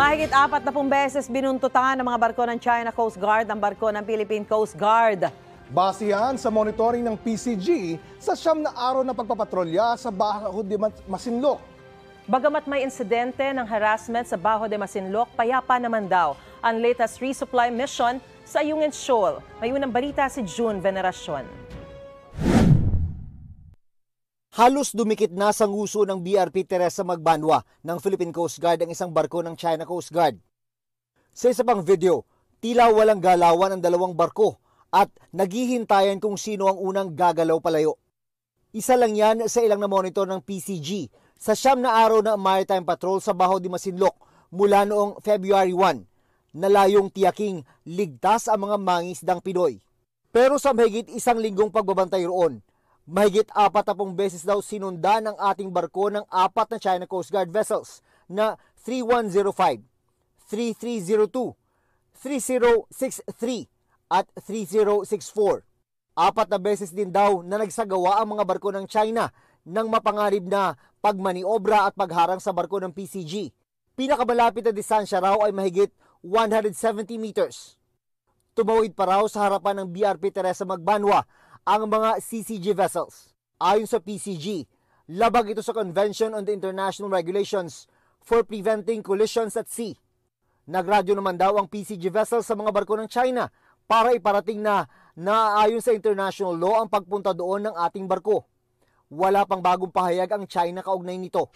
Mahigit 40 beses binuntutan ng mga barko ng China Coast Guard ang barko ng Philippine Coast Guard. Base yan sa monitoring ng PCG sa 9 na araw na pagpapatrolya sa Baho de Masinloc. Bagamat may insidente ng harassment sa Baho de Masinloc, payapa naman daw ang latest resupply mission sa Ayungin Shoal. May unang balita si June Veneracion. Halos dumikit na sa nguso ng BRP Teresa Magbanwa ng Philippine Coast Guard ang isang barko ng China Coast Guard. Sa isa pang video, tila walang galawan ang dalawang barko at naghihintayan kung sino ang unang gagalaw palayo. Isa lang yan sa ilang na-monitor ng PCG sa 9 na araw na maritime patrol sa Baho de Masinloc mula noong February 1, na layong tiyaking ligtas ang mga mangisdang Pinoy. Pero sa mahigit isang linggong pagbabantay roon, mahigit 40 beses daw sinundan ng ating barko ng 4 na China Coast Guard vessels na 3105, 3302, 3063 at 3064. 4 na beses din daw na nagsagawa ang mga barko ng China ng mapangarib na pagmaniobra at pagharang sa barko ng PCG. Pinakamalapit na distansya raw ay mahigit 170 meters. Tumawid pa raw sa harapan ng BRP Teresa Magbanwa ang mga CCG vessels. Ayon sa PCG, labag ito sa Convention on the International Regulations for Preventing Collisions at Sea. Nagradyo naman daw ang PCG vessels sa mga barko ng China para iparating na naaayon sa international law ang pagpunta doon ng ating barko. Wala pang bagong pahayag ang China kaugnay nito.